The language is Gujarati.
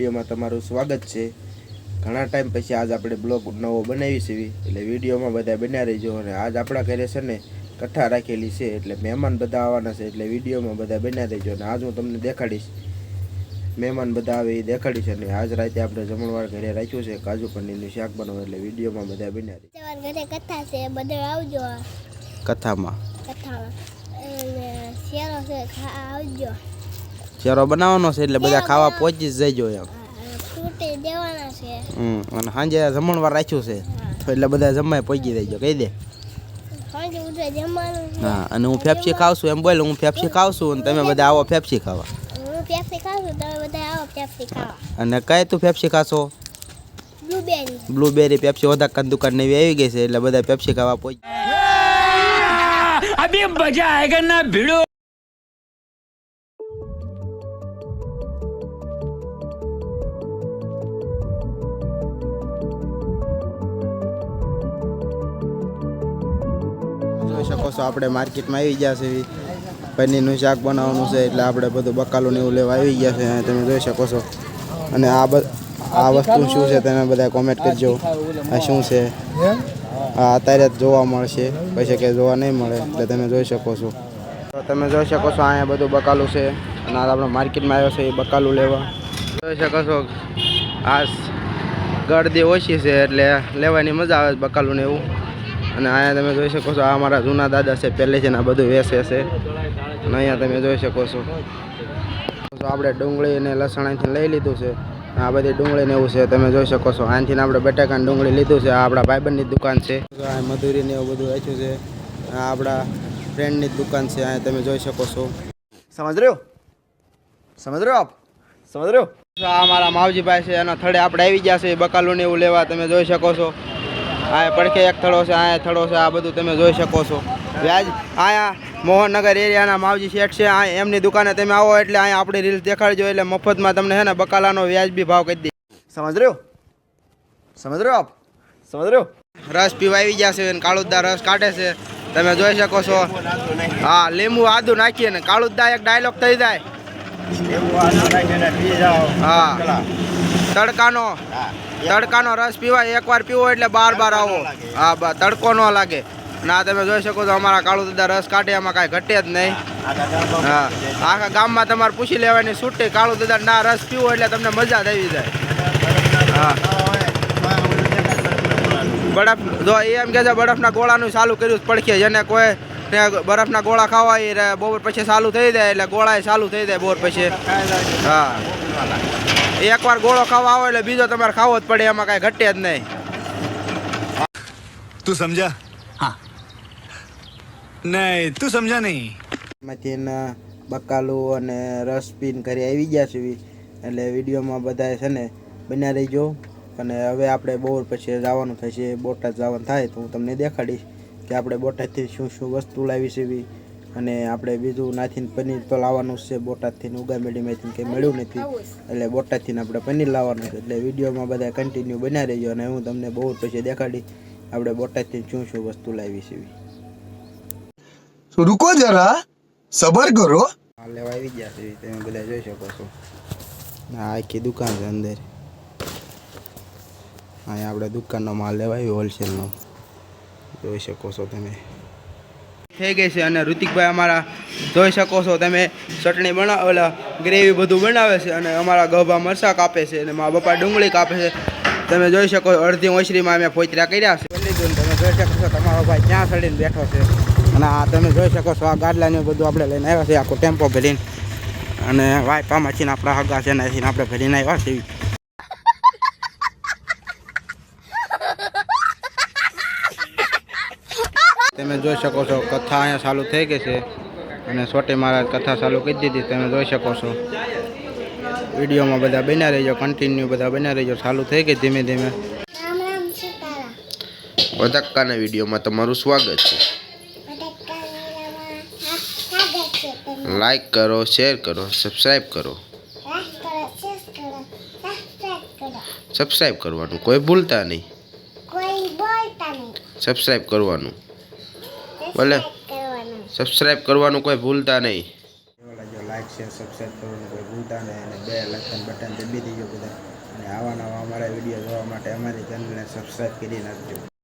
વિડીયોમાં તમારું સ્વાગત છે। ઘણા ટાઈમ પછી આજ આપણે બ્લોગ નવો બનાવી છે એટલે વિડીયોમાં બધા બન્યા રહેજો। અને આજ આપણા ઘરે છે ને કથા રાખેલી છે એટલે મહેમાન બધા આવવાના છે એટલે વિડીયોમાં બધા બન્યા રહેજો। અને આજ હું તમને દેખાડીશ મહેમાન બધા આવે એ દેખાડીશ। અને આજ રાતે આપણે જમણવાર ઘરે રાખ્યું છે કાજુ પનીરનું શાક બનાવવાનું એટલે વિડીયોમાં બધા બન્યા રહેજો। ઘરે કથા છે બધા આવજો। કથામાં શેરો છે આવજો। શેરો બનાવવાનો છે એટલે બધા ખાવા પહોંચી જ જજો એમ। ફ્રૂટી દેવાના છે। અને સાંજે જમણવાર રાખ્યું છે તો એટલે બધા જમવાય પહોંચી જજો કહી દે। સાંજે ઉઠે જમવાનું છે। હા અને હું ફેફસી ખાઉં છું એમ બોલ હું ફેફસી ખાઉં છું અને તમે બધા આવો ફેફસી ખાવા। હું પેપ્સી ખાઉં છું તમે બધા આવો પેપ્સી ખાવા। અને કઈ તું ફેફસી ખાશો? બ્લુબેરી પેપ્સી ઓધાકાન દુકાન નવી આવી ગઈ છે એટલે બધા પેપ્સી ખાવા પહોંચી। अभी मजा आएगा ना भिड़ो। જોઈ શકો છો આપણે માર્કેટમાં આવી ગયા છે પનીરનું શાક બનાવવાનું છે એટલે આપણે બધું બકાલું ને એવું લેવા આવી ગયા છે તમે જોઈ શકો છો। અને આ વસ્તુ શું છે તમે બધા કોમેન્ટ કરજો આ શું છે। આ અત્યારે જ જોવા મળશે પછી કે જોવા નહીં મળે એટલે તમે જોઈ શકો છો। તો તમે જોઈ શકો છો અહીંયા બધું બકાલું છે અને આ આપણે માર્કેટમાં આવ્યો છે એ બકાલું લેવા જોઈ શકો છો। આ ગળદી ઓછી છે એટલે લેવાની મજા આવે બકાલું ને એવું। અને અહીંયા તમે જોઈ શકો છો આ અમારા જૂના દાદા છે પહેલે છે ને આ બધું વેચે છે। અને અહીંયા તમે જોઈ શકો છો આપણે ડુંગળી અને લસણ અહીંથી લઈ લીધું છે। આ બધી ડુંગળી ને એવું છે તમે જોઈ શકો છો। અહીંથી આપણે બટાકા ડુંગળી લીધું છે। આ આપણા ભાઈબંધની દુકાન છે મધુરી ને એવું બધું રાખ્યું છે। આ આપણા ફ્રેન્ડની દુકાન છે અહીંયા તમે જોઈ શકો છો। સમજ રહ્યો આપ સમજ રહ્યો। આ અમારા માવજીભાઈ છે એના થડે આપણે આવી ગયા છે બકાલું ને એવું લેવા તમે જોઈ શકો છો। આ પડખે એક થડો છે આ થડો છે આ બધું તમે જોઈ શકો છો। વ્યાજ અહીંયા મોહનનગર એરિયાના માવજી શેઠ છે આ એમની દુકાને તમે આવો એટલે અહીંયા આપણી રીલ્સ દેખાડજો એટલે મફતમાં તમને છે ને બકાલાનો વ્યાજબી ભાવ કરી દે। સમજ રહ્યો આપ સમજ રહ્યો। રસ પીવા આવી ગયા છે અને કાળુદા રસ કાઢે છે તમે જોઈ શકો છો। હા લીંબુ આદુ નાખીએ ને કાળુદા એક ડાયલોગ થઈ જાય। હા તડકાનો રસ પીવાય એકવાર પીવો એટલે બાર આવો। હા તડકો ન લાગે। ના તમે જોઈ શકો છો અમારા કાળુ દાદા રસ કાઢે એમાં કાંઈ ઘટે જ નહીં। હા આખા ગામમાં તમારે પૂછી લેવાની છૂટી કાળુ દાદા ના રસ પીવો એટલે તમને મજા જ આવી જાય। હા બરફ જો એમ કે છે બરફના ગોળાનું ચાલુ કર્યું પડખે જેને કોઈ બરફના ગોળા ખાવા એ બપોર પછી ચાલુ થઈ જાય એટલે ગોળા ચાલુ થઈ જાય બપોર પછી। હા એકવાર ગોળો ખાવા આવો એટલે બીજો તમારે ખાવો જ પડે એમાં કાંઈ ઘટે જ નહીં। तू समझा? हाँ नहीं तू समझा नहीं। માંથી બકાલું અને રસ પીને ઘરે આવી ગયા છે એટલે વિડીયોમાં બધા છે ને બન્યા રહીજો। અને હવે આપણે બપોર પછી જવાનું થશે બોટાદ જવાનું થાય તો હું તમને દેખાડીશ કે આપણે બોટાદથી શું વસ્તુ લાવી છે। અને આપણે બીજું નાથીને પનીર તો લાવવાનું છે બોટાદથી ઉગામેડીમાંથી કંઈ મળ્યું નથી એટલે બોટાદથી આપણે પનીર લાવવાનું છે એટલે વિડીયોમાં બધા કન્ટિન્યુ બન્યા રહીજો। અને હું તમને બપોર પછી દેખાડીશ આપણે બોટાદથી શું વસ્તુ લાવી છે। रुको जरा सबर करो। હા લેવા આવી ગયા છે તમે બધા જોઈ શકો છો। હા આખી દુકાન છે અંદર અહીંયા આપણે દુકાનનો માલ લેવા આવ્યો હોલસેલનો જોઈ શકો છો તમે। થઈ ગઈ છે અને ઋતિકભાઈ અમારા જોઈ શકો છો તમે ચટણી બનાવે ઓલા ગ્રેવી બધું બનાવે છે અને અમારા ગભા મરચાં કાપે છે અને મારા પપ્પા ડુંગળી કાપે છે તમે જોઈ શકો છો। અડધી ઓછરીમાં અમે ફોતરા કર્યા છે લીધું તમે જોઈ શકો છો તમારો ભાઈ ત્યાં ચડીને બેઠો છે। અને આ તમે જોઈ શકો છો આ ગાડલાને બધું આપણે લઈને આવ્યા છે આખો ટેમ્પો ભરીને અને વાયપામાંથી આપણા હગા છે એનાથી આપણે ભરીને આવ્યા છીએ। તમે જોઈ શકો છો કથા અહીંયા ચાલુ થઈ ગઈ છે અને સોટી મહારાજ કથા ચાલુ કરી દીધી તમે જોઈ શકો છો। વિડીયોમાં બધા બન્યા રહેજો કન્ટિન્યુ બધા બન્યા રહેજો ચાલુ થઈ ગઈ ધીમે ધીમે। વધક્કાના વિડીયોમાં તમારું સ્વાગત છે। લાઈક કરો શેર કરો સબસ્ક્રાઈબ કરો। સબસ્ક્રાઈબ કરવાનું કોઈ ભૂલતા નહીં। સબસ્ક્રાઈબ કરવાનું ભલે સબસ્ક્રાઈબ કરવાનું કોઈ ભૂલતા નહીં। લાઈક શેર સબસ્ક્રાઈબ કરવાનું કોઈ ભૂલતા નહીં અને બે લાઇકન બટન દબી દેજો બધા અને આવા નવા અમારા વિડીયો જોવા માટે અમારી ચેનલને સબસ્ક્રાઈબ કરી નાખજો.